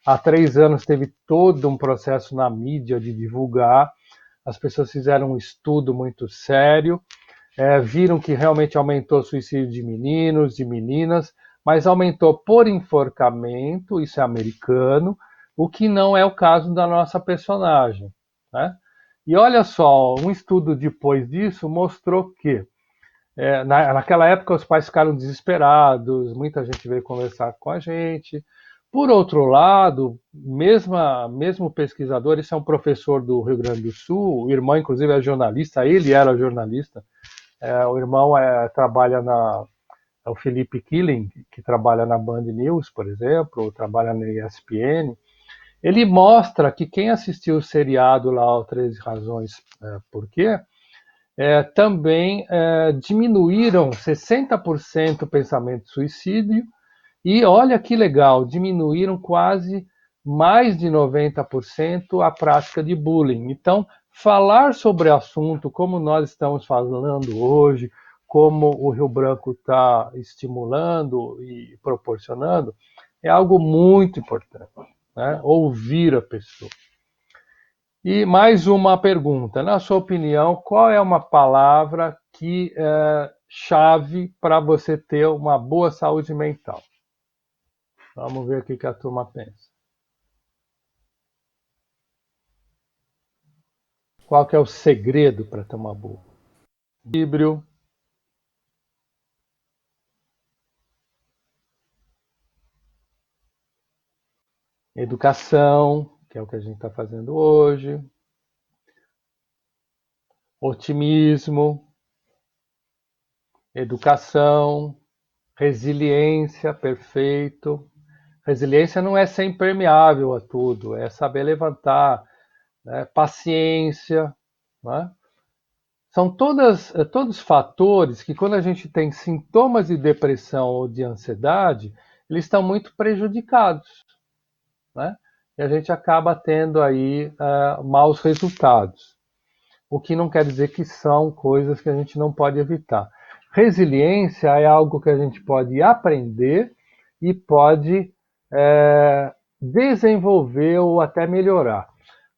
Há 3 anos teve todo um processo na mídia de divulgar. As pessoas fizeram um estudo muito sério, viram que realmente aumentou o suicídio de meninos, de meninas, mas aumentou por enforcamento, isso é americano, o que não é o caso da nossa personagem, né? E olha só, um estudo depois disso mostrou que naquela época os pais ficaram desesperados, muita gente veio conversar com a gente. Por outro lado, mesmo pesquisador, esse é um professor do Rio Grande do Sul, o irmão inclusive é jornalista, ele era jornalista, o irmão trabalha é o Felipe Killing, que trabalha na Band News, por exemplo, ou trabalha na ESPN. Ele mostra que quem assistiu o seriado lá, o 13 Razões Por Quê, também diminuíram 60% o pensamento de suicídio e, olha que legal, diminuíram quase mais de 90% a prática de bullying. Então, falar sobre o assunto como nós estamos falando hoje, como o Rio Branco está estimulando e proporcionando, é algo muito importante, né? Ouvir a pessoa. E mais uma pergunta. Na sua opinião, qual é uma palavra que é chave para você ter uma boa saúde mental? Vamos ver o que a turma pensa. Qual que é o segredo para ter uma boa? Equilíbrio, educação, que é o que a gente está fazendo hoje, otimismo, educação, resiliência, perfeito. Resiliência não é ser impermeável a tudo, é saber levantar, né? Paciência, né? São todos fatores que, quando a gente tem sintomas de depressão ou de ansiedade, eles estão muito prejudicados, né? E a gente acaba tendo aí maus resultados. O que não quer dizer que são coisas que a gente não pode evitar. Resiliência é algo que a gente pode aprender e pode desenvolver ou até melhorar.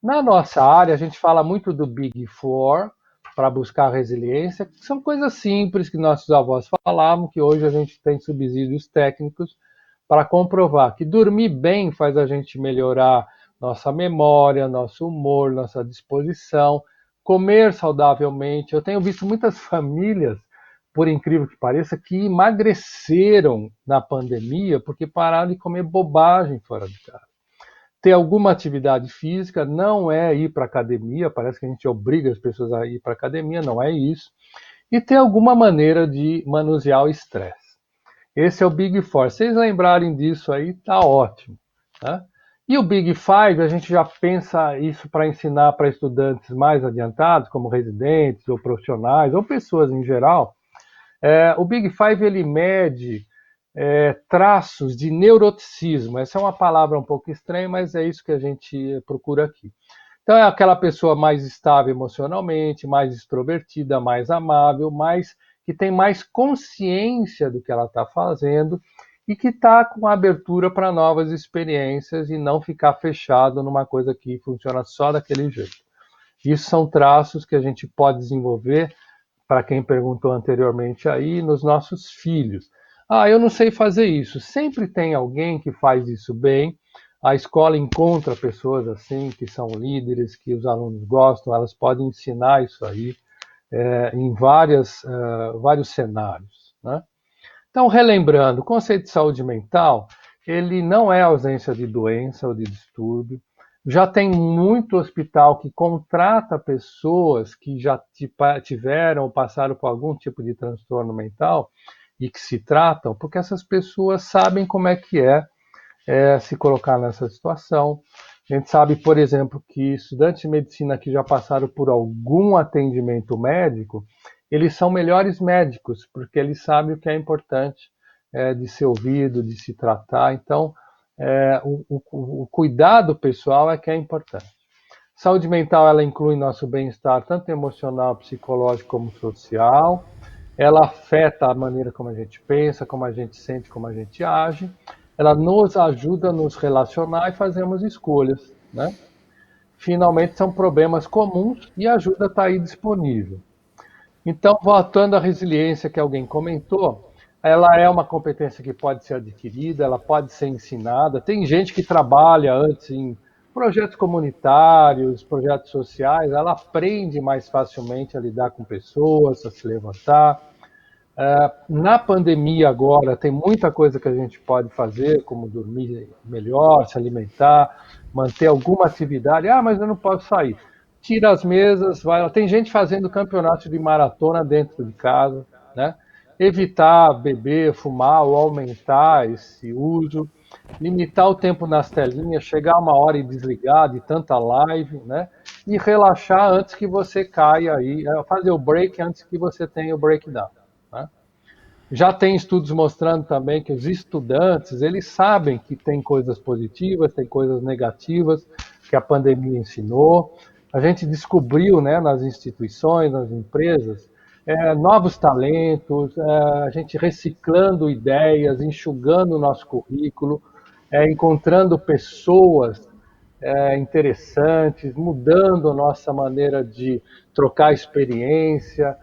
Na nossa área, a gente fala muito do Big Four para buscar resiliência, que são coisas simples que nossos avós falavam, que hoje a gente tem subsídios técnicos para comprovar que dormir bem faz a gente melhorar nossa memória, nosso humor, nossa disposição, comer saudavelmente. Eu tenho visto muitas famílias por incrível que pareça, que emagreceram na pandemia porque pararam de comer bobagem fora de casa. Ter alguma atividade física não é ir para academia, parece que a gente obriga as pessoas a ir para academia, não é isso. E ter alguma maneira de manusear o estresse. Esse é o Big Four. Se vocês lembrarem disso aí, tá ótimo. Tá? E o Big Five, a gente já pensa isso para ensinar para estudantes mais adiantados, como residentes ou profissionais, ou pessoas em geral. O Big Five, ele mede traços de neuroticismo. Essa é uma palavra um pouco estranha, mas é isso que a gente procura aqui. Então, é aquela pessoa mais estável emocionalmente, mais extrovertida, mais amável, que tem mais consciência do que ela está fazendo e que está com abertura para novas experiências e não ficar fechado numa coisa que funciona só daquele jeito. Isso são traços que a gente pode desenvolver, para quem perguntou anteriormente aí, nos nossos filhos. Ah, eu não sei fazer isso. Sempre tem alguém que faz isso bem. A escola encontra pessoas assim, que são líderes, que os alunos gostam, elas podem ensinar isso aí em vários cenários. Né? Então, relembrando, o conceito de saúde mental, ele não é ausência de doença ou de distúrbio. Já tem muito hospital que contrata pessoas que já tiveram ou passaram por algum tipo de transtorno mental e que se tratam, porque essas pessoas sabem como é que se colocar nessa situação. A gente sabe, por exemplo, que estudantes de medicina que já passaram por algum atendimento médico, eles são melhores médicos, porque eles sabem o que é importante de ser ouvido, de se tratar. Então, o cuidado pessoal é que é importante. Saúde mental, ela inclui nosso bem-estar, tanto emocional, psicológico como social. Ela afeta a maneira como a gente pensa, como a gente sente, como a gente age. Ela nos ajuda a nos relacionar e fazermos escolhas, né? Finalmente, são problemas comuns e a ajuda está aí disponível. Então, voltando à resiliência que alguém comentou, ela é uma competência que pode ser adquirida, ela pode ser ensinada. Tem gente que trabalha antes em projetos comunitários, projetos sociais, ela aprende mais facilmente a lidar com pessoas, a se levantar. Na pandemia agora, tem muita coisa que a gente pode fazer, como dormir melhor, se alimentar, manter alguma atividade. Ah, mas eu não posso sair. Tira as mesas, vai. Tem gente fazendo campeonato de maratona dentro de casa, né? Evitar beber, fumar ou aumentar esse uso, limitar o tempo nas telinhas, chegar uma hora e desligar de tanta live, né? E relaxar antes que você caia aí, fazer o break antes que você tenha o breakdown, né? Já tem estudos mostrando também que os estudantes, eles sabem que tem coisas positivas, tem coisas negativas que a pandemia ensinou. A gente descobriu, né, nas instituições, nas empresas, novos talentos, a gente reciclando ideias, enxugando o nosso currículo, encontrando pessoas interessantes, mudando a nossa maneira de trocar experiência,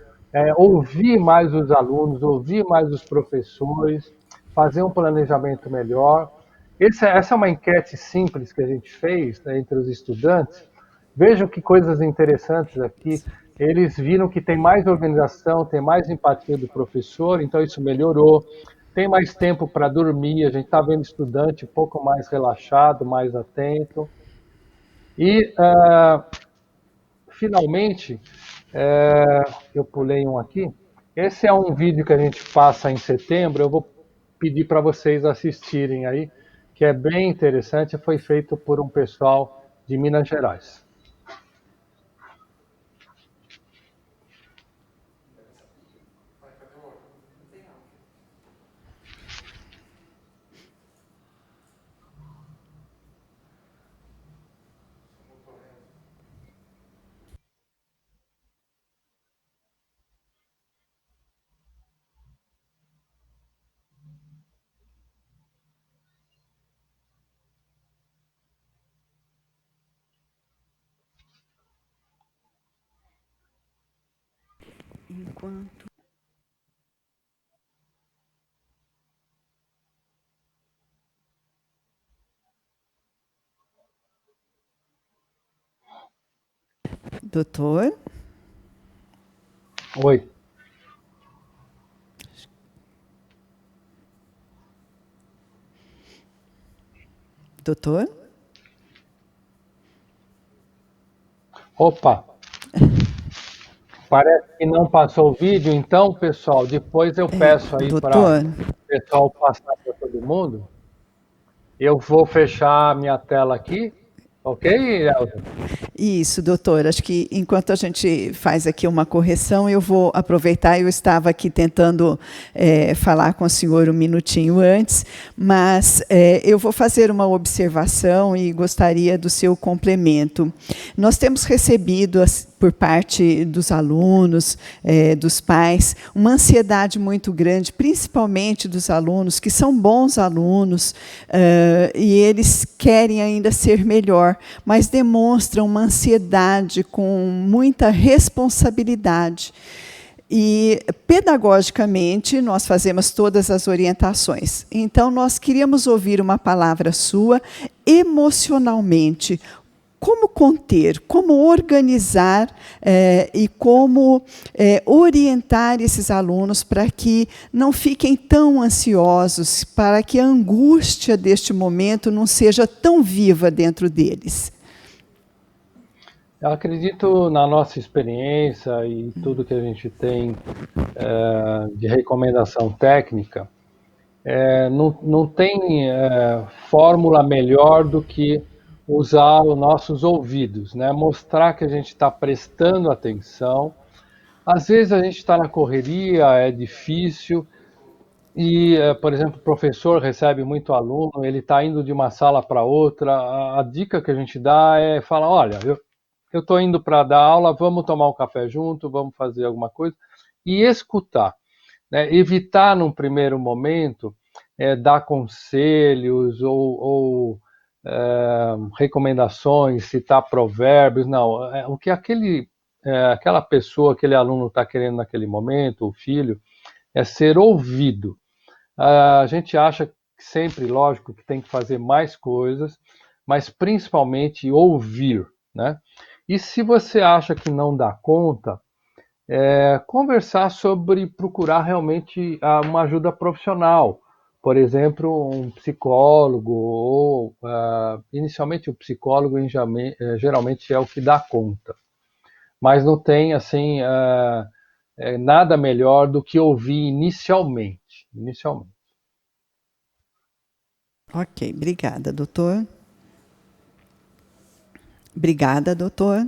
ouvir mais os alunos, ouvir mais os professores, fazer um planejamento melhor. Essa é uma enquete simples que a gente fez, né, entre os estudantes. Vejam que coisas interessantes aqui. Eles viram que tem mais organização, tem mais empatia do professor, então isso melhorou. Tem mais tempo para dormir, a gente está vendo estudante um pouco mais relaxado, mais atento. E, finalmente, eu pulei um aqui. Esse é um vídeo que a gente passa em setembro. Eu vou pedir para vocês assistirem aí, que é bem interessante. Foi feito por um pessoal de Minas Gerais. Enquanto doutor, Oi. Doutor? Opa, parece que não passou o vídeo, então, pessoal, depois eu peço aí para Doutor? o pessoal passar para todo mundo. Eu vou fechar a minha tela aqui, ok, Elza? Isso, doutor. Acho que enquanto a gente faz aqui uma correção, eu vou aproveitar. Eu estava aqui tentando falar com o senhor um minutinho antes, mas eu vou fazer uma observação e gostaria do seu complemento. Nós temos recebido, por parte dos alunos, dos pais, uma ansiedade muito grande, principalmente dos alunos, que são bons alunos, e eles querem ainda ser melhor, mas demonstram uma ansiedade com muita responsabilidade. E, pedagogicamente, nós fazemos todas as orientações. Então, nós queríamos ouvir uma palavra sua, emocionalmente. Como conter, como organizar e como orientar esses alunos para que não fiquem tão ansiosos, para que a angústia deste momento não seja tão viva dentro deles. Eu acredito na nossa experiência e tudo que a gente tem de recomendação técnica, não tem fórmula melhor do que usar os nossos ouvidos, né? Mostrar que a gente está prestando atenção. Às vezes a gente está na correria, é difícil, e, por exemplo, o professor recebe muito aluno, ele está indo de uma sala para outra. A dica que a gente dá é falar: olha, eu estou indo para dar aula, vamos tomar um café junto, vamos fazer alguma coisa, e escutar, né? Evitar, num primeiro momento, dar conselhos ou recomendações, citar provérbios, não. O que aquela pessoa, aquele aluno está querendo naquele momento, o filho, é ser ouvido. A gente acha sempre, lógico, que tem que fazer mais coisas, mas principalmente ouvir, né? E se você acha que não dá conta, conversar sobre procurar realmente uma ajuda profissional. Por exemplo, um psicólogo, ou inicialmente o psicólogo geralmente é o que dá conta. Mas não tem assim nada melhor do que ouvir inicialmente. Ok, obrigada, doutor. Obrigada, doutor.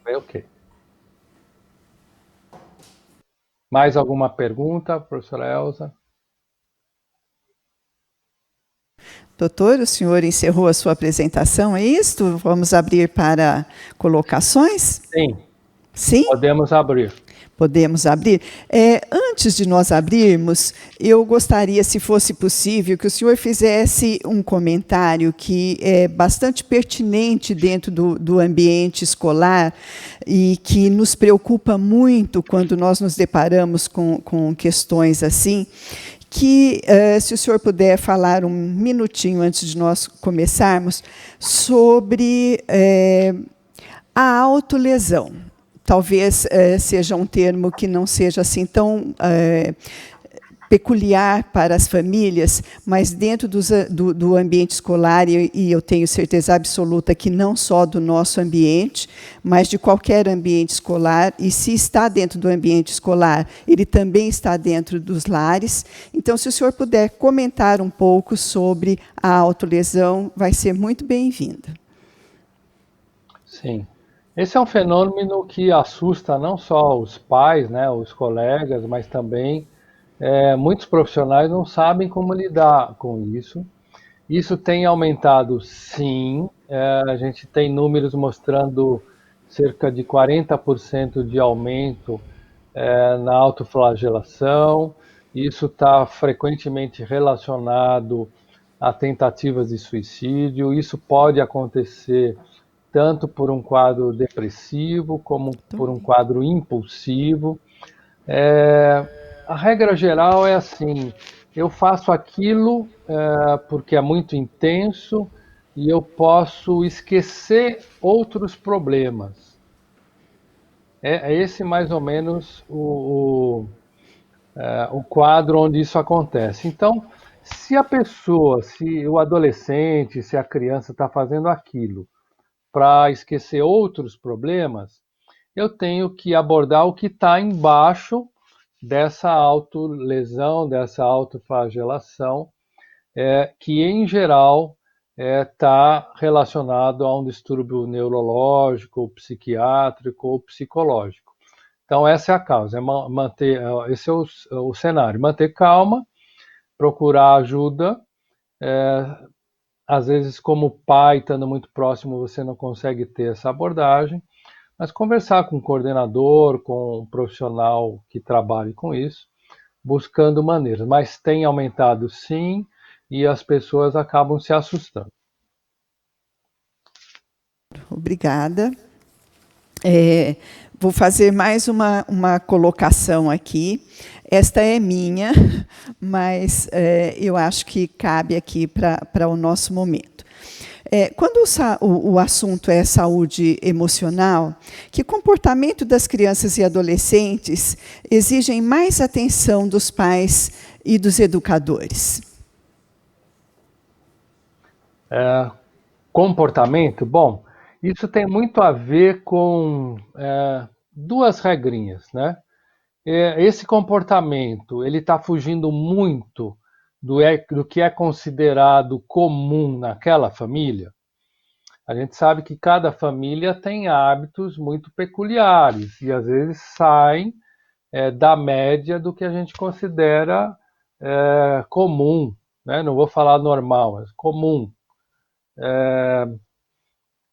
É ok. Mais alguma pergunta, professora Elza? Doutor, o senhor encerrou a sua apresentação, é isto? Vamos abrir para colocações? Sim, Sim? podemos abrir. Podemos abrir? Antes de nós abrirmos, eu gostaria, se fosse possível, que o senhor fizesse um comentário que é bastante pertinente dentro do ambiente escolar e que nos preocupa muito quando nós nos deparamos com questões assim, que, se o senhor puder falar um minutinho antes de nós começarmos, sobre a autolesão. Talvez seja um termo que não seja assim tão peculiar para as famílias, mas dentro do ambiente escolar, e eu tenho certeza absoluta que não só do nosso ambiente, mas de qualquer ambiente escolar, e se está dentro do ambiente escolar, ele também está dentro dos lares. Então, se o senhor puder comentar um pouco sobre a autolesão, vai ser muito bem-vindo. Sim. Esse é um fenômeno que assusta não só os pais, né, os colegas, mas também muitos profissionais não sabem como lidar com isso. Isso tem aumentado, sim. A gente tem números mostrando cerca de 40% de aumento na autoflagelação. Isso está frequentemente relacionado a tentativas de suicídio. Isso pode acontecer tanto por um quadro depressivo como por um quadro impulsivo. A regra geral é assim: eu faço aquilo porque é muito intenso e eu posso esquecer outros problemas. É esse mais ou menos o quadro onde isso acontece. Então, Se a pessoa, se o adolescente, se a criança está fazendo aquilo para esquecer outros problemas, eu tenho que abordar o que está embaixo dessa autolesão, dessa autoflagelação, que em geral está relacionado a um distúrbio neurológico, ou psiquiátrico ou psicológico. Então essa é a causa, manter, esse é o cenário, manter calma, procurar ajuda. Às vezes, como pai, estando muito próximo, você não consegue ter essa abordagem, mas conversar com um coordenador, com um profissional que trabalhe com isso, buscando maneiras. Mas tem aumentado sim, e as pessoas acabam se assustando. Obrigada. Vou fazer mais uma colocação aqui. Esta é minha, mas eu acho que cabe aqui para o nosso momento. Quando o assunto é saúde emocional, que comportamento das crianças e adolescentes exigem mais atenção dos pais e dos educadores? Comportamento, bom, isso tem muito a ver com duas regrinhas, né? Esse comportamento, ele está fugindo muito do que é considerado comum naquela família. A gente sabe que cada família tem hábitos muito peculiares e às vezes saem da média do que a gente considera comum, né? Não vou falar normal, mas comum.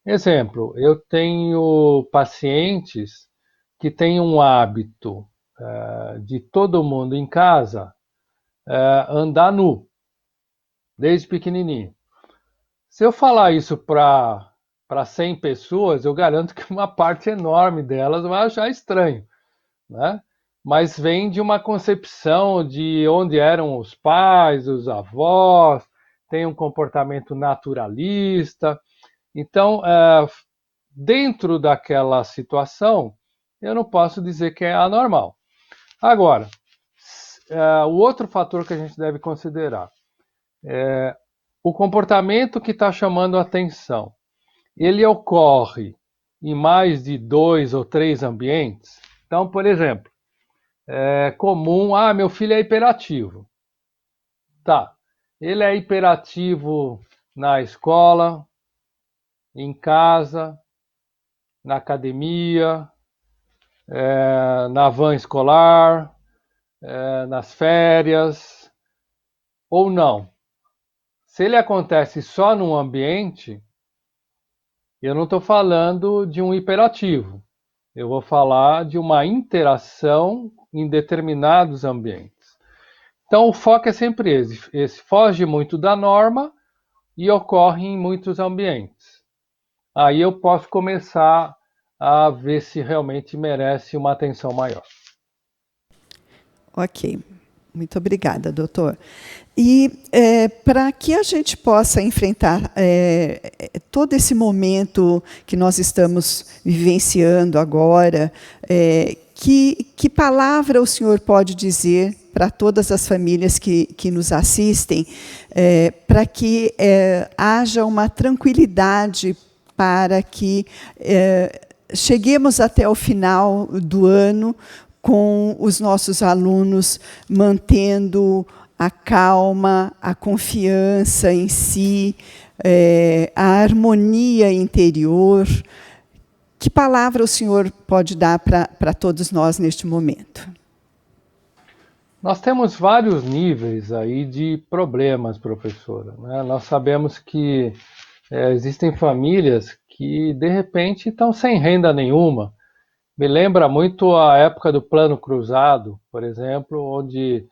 Exemplo, eu tenho pacientes que têm um hábito de todo mundo em casa andar nu, desde pequenininho. Se eu falar isso para 100 pessoas, eu garanto que uma parte enorme delas vai achar estranho, né? Mas vem de uma concepção de onde eram os pais, os avós, tem um comportamento naturalista. Então, dentro daquela situação, eu não posso dizer que é anormal. Agora, o outro fator que a gente deve considerar é o comportamento que está chamando a atenção. Ele ocorre em mais de 2 ou 3 ambientes. Então, por exemplo, é comum, meu filho é hiperativo. Tá, ele é hiperativo na escola, em casa, na academia, na van escolar, nas férias, ou não. Se ele acontece só num ambiente, eu não estou falando de um hiperativo. Eu vou falar de uma interação em determinados ambientes. Então, o foco é sempre esse. Foge muito da norma e ocorre em muitos ambientes. Aí eu posso começar a ver se realmente merece uma atenção maior. Ok. Muito obrigada, doutor. E para que a gente possa enfrentar todo esse momento que nós estamos vivenciando agora, que palavra o senhor pode dizer para todas as famílias que nos assistem, para que haja uma tranquilidade para que cheguemos até o final do ano com os nossos alunos mantendo a calma, a confiança em si, a harmonia interior. Que palavra o senhor pode dar para todos nós neste momento? Nós temos vários níveis aí de problemas, professora, né? Nós sabemos que existem famílias que, de repente, estão sem renda nenhuma. Me lembra muito a época do Plano Cruzado, por exemplo, onde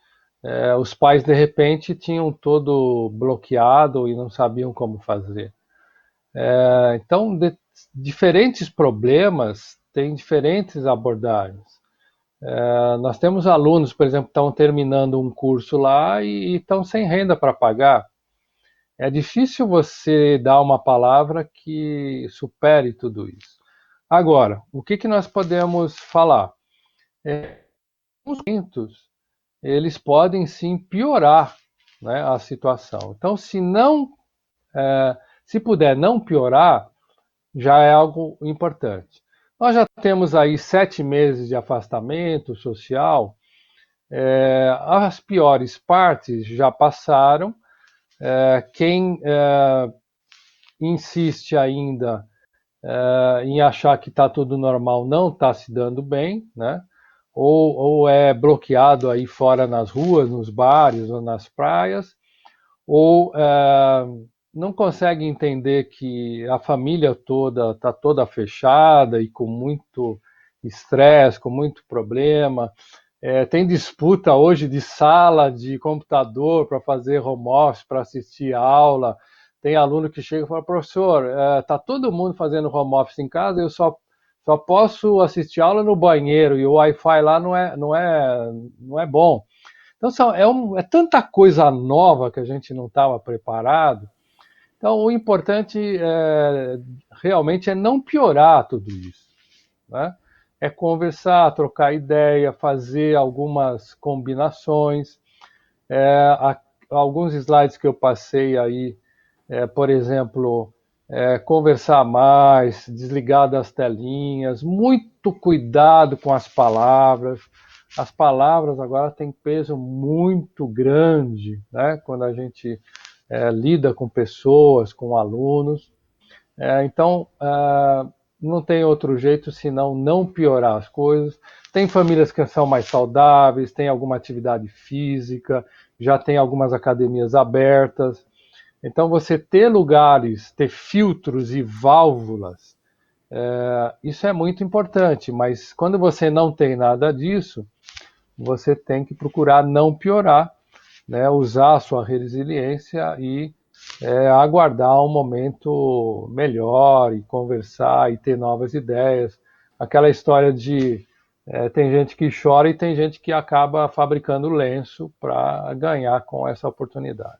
os pais, de repente, tinham todo bloqueado e não sabiam como fazer. Então, diferentes problemas têm diferentes abordagens. Nós temos alunos, por exemplo, que estão terminando um curso lá e estão sem renda para pagar. É difícil você dar uma palavra que supere tudo isso. Agora, o que nós podemos falar? Os momentos, eles podem sim piorar né, a situação. Então, se puder não piorar, já é algo importante. Nós já temos aí 7 meses de afastamento social, as piores partes já passaram. Quem insiste ainda em achar que está tudo normal não está se dando bem, né? Ou é bloqueado aí fora nas ruas, nos bares ou nas praias, ou não consegue entender que a família toda está toda fechada e com muito estresse, com muito problema. Tem disputa hoje de sala de computador para fazer home office, para assistir aula. Tem aluno que chega e fala, professor, está todo mundo fazendo home office em casa, eu só posso assistir aula no banheiro e o Wi-Fi lá não é bom. Então, é tanta coisa nova que a gente não estava preparado. Então, o importante realmente é não piorar tudo isso, né? É conversar, trocar ideia, fazer algumas combinações. Alguns slides que eu passei aí, por exemplo, conversar mais, desligar das telinhas, muito cuidado com as palavras. As palavras agora têm peso muito grande, né? Quando a gente lida com pessoas, com alunos. Então, não tem outro jeito senão não piorar as coisas. Tem famílias que são mais saudáveis, tem alguma atividade física, já tem algumas academias abertas. Então, você ter lugares, ter filtros e válvulas, isso é muito importante, mas quando você não tem nada disso, você tem que procurar não piorar, né? Usar a sua resiliência e aguardar um momento melhor e conversar e ter novas ideias. Aquela história de tem gente que chora e tem gente que acaba fabricando lenço para ganhar com essa oportunidade.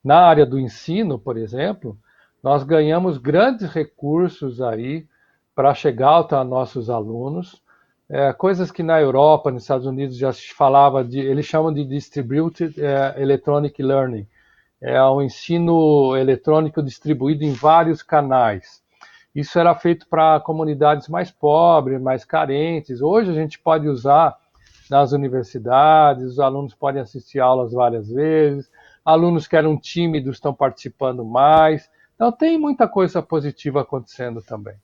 Na área do ensino, por exemplo, nós ganhamos grandes recursos aí para chegar até nossos alunos, coisas que na Europa, nos Estados Unidos já se falava eles chamam de Distributed Electronic Learning, um ensino eletrônico distribuído em vários canais. Isso era feito para comunidades mais pobres, mais carentes. Hoje a gente pode usar nas universidades, os alunos podem assistir aulas várias vezes, alunos que eram tímidos estão participando mais. Então tem muita coisa positiva acontecendo também.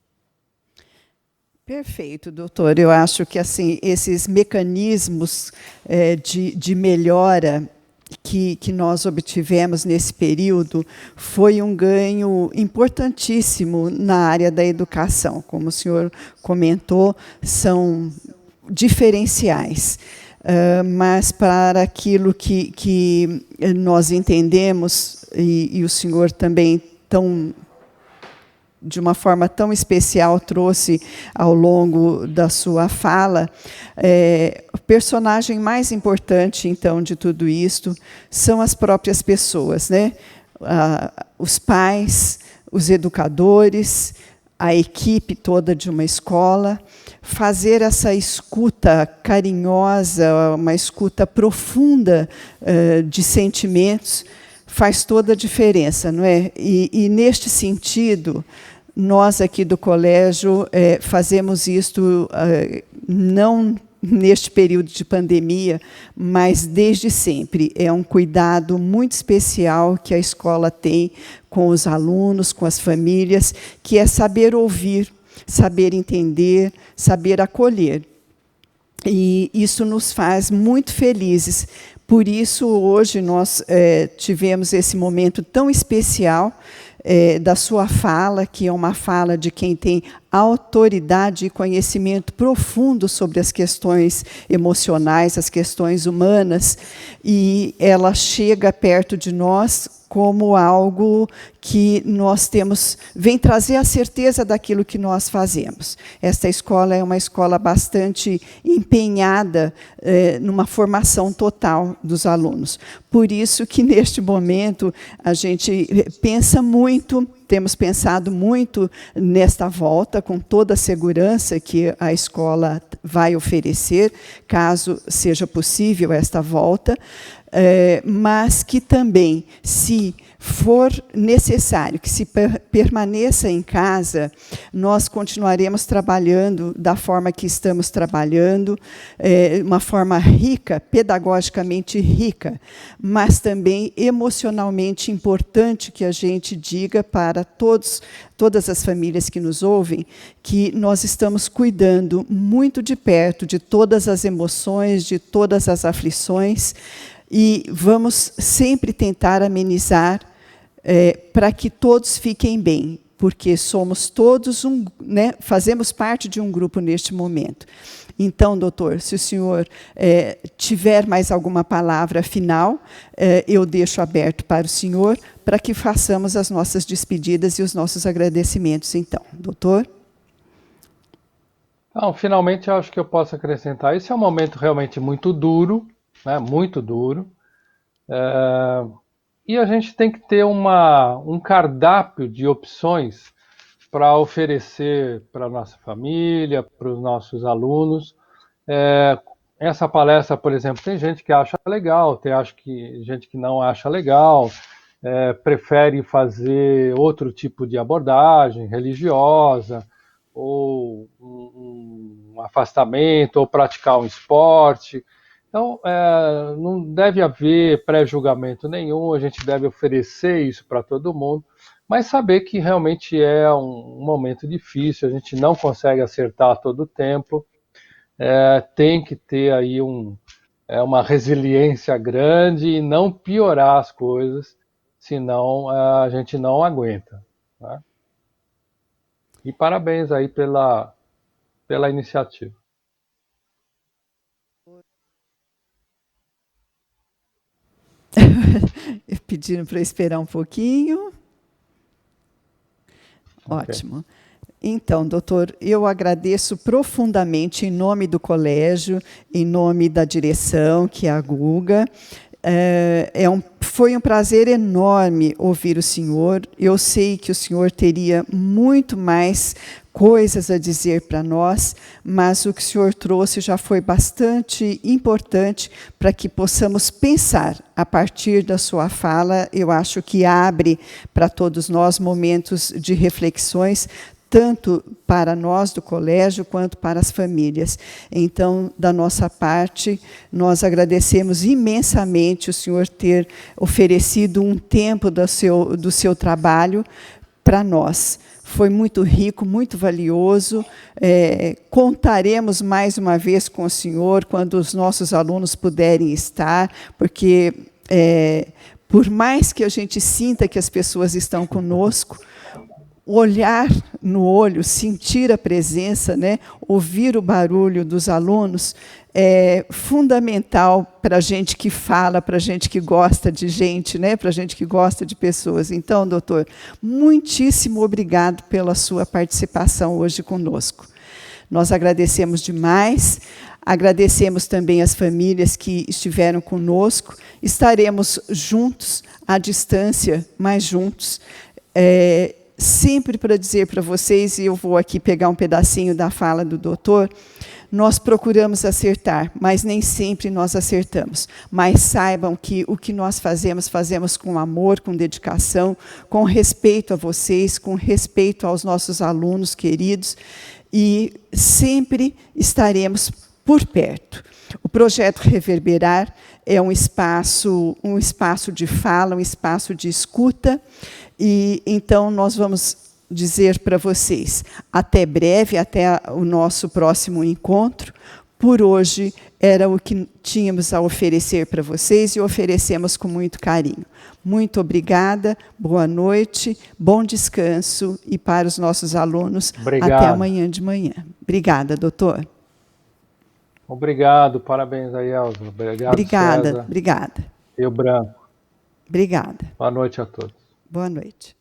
Perfeito, doutor. Eu acho que assim esses mecanismos de melhora que nós obtivemos nesse período foi um ganho importantíssimo na área da educação. Como o senhor comentou, são diferenciais. Mas para aquilo que nós entendemos, e o senhor também de uma forma tão especial trouxe ao longo da sua fala, o personagem mais importante, então, de tudo isto são as próprias pessoas, né? Os pais, os educadores, a equipe toda de uma escola, fazer essa escuta carinhosa, uma escuta profunda de sentimentos, faz toda a diferença, não é? E neste sentido, nós aqui do colégio fazemos isto não neste período de pandemia, mas desde sempre. É um cuidado muito especial que a escola tem com os alunos, com as famílias, que é saber ouvir, saber entender, saber acolher. E isso nos faz muito felizes. Por isso, hoje, nós tivemos esse momento tão especial da sua fala, que é uma fala de quem tem autoridade e conhecimento profundo sobre as questões emocionais, as questões humanas, e ela chega perto de nós como algo que nós vem trazer a certeza daquilo que nós fazemos. Esta escola é uma escola bastante empenhada numa formação total dos alunos. Por isso que, neste momento, a gente temos pensado muito nesta volta, com toda a segurança que a escola vai oferecer, caso seja possível esta volta, mas que também, se for necessário que se permaneça em casa, nós continuaremos trabalhando da forma que estamos trabalhando, uma forma rica, pedagogicamente rica, mas também emocionalmente importante que a gente diga para todas as famílias que nos ouvem, que nós estamos cuidando muito de perto de todas as emoções, de todas as aflições, e vamos sempre tentar amenizar para que todos fiquem bem, porque somos todos fazemos parte de um grupo neste momento. Então, doutor, se o senhor tiver mais alguma palavra final, eu deixo aberto para o senhor, para que façamos as nossas despedidas e os nossos agradecimentos, então. Doutor? Então, finalmente, eu acho que eu posso acrescentar. Esse é um momento realmente muito duro, né, muito duro. E a gente tem que ter um cardápio de opções para oferecer para a nossa família, para os nossos alunos. Essa palestra, por exemplo, tem gente que acha legal, tem gente que não acha legal, prefere fazer outro tipo de abordagem religiosa, ou um afastamento, ou praticar um esporte. Então, não deve haver pré-julgamento nenhum, a gente deve oferecer isso para todo mundo, mas saber que realmente é um momento difícil, a gente não consegue acertar todo o tempo, tem que ter aí uma resiliência grande e não piorar as coisas, senão a gente não aguenta. Né? E parabéns aí pela iniciativa. Pedindo para esperar um pouquinho. Okay. Ótimo. Então, doutor, eu agradeço profundamente em nome do colégio, em nome da direção, que é a Guga. Foi um prazer enorme ouvir o senhor. Eu sei que o senhor teria muito mais coisas a dizer para nós, mas o que o senhor trouxe já foi bastante importante para que possamos pensar a partir da sua fala. Eu acho que abre para todos nós momentos de reflexões, tanto para nós do colégio, quanto para as famílias. Então, da nossa parte, nós agradecemos imensamente o senhor ter oferecido um tempo do seu trabalho para nós. Foi muito rico, muito valioso. Contaremos mais uma vez com o senhor, quando os nossos alunos puderem estar, porque, por mais que a gente sinta que as pessoas estão conosco, olhar no olho, sentir a presença, ouvir o barulho dos alunos, é fundamental para a gente que fala, para a gente que gosta de gente, para a gente que gosta de pessoas. Então, doutor, muitíssimo obrigado pela sua participação hoje conosco. Nós agradecemos demais, agradecemos também as famílias que estiveram conosco, estaremos juntos, à distância, mas juntos, sempre para dizer para vocês, e eu vou aqui pegar um pedacinho da fala do doutor, nós procuramos acertar, mas nem sempre nós acertamos. Mas saibam que o que nós fazemos, fazemos com amor, com dedicação, com respeito a vocês, com respeito aos nossos alunos queridos, e sempre estaremos por perto. O projeto Reverberar é um espaço de fala, um espaço de escuta, e então nós vamos dizer para vocês, até breve, até o nosso próximo encontro. Por hoje era o que tínhamos a oferecer para vocês e oferecemos com muito carinho. Muito obrigada, boa noite, bom descanso e para os nossos alunos, Obrigado. Até amanhã de manhã. Obrigada, doutor. Obrigado, parabéns aí, Elza. Obrigada, César. obrigada. Rio Branco. Obrigada. Boa noite a todos. Boa noite.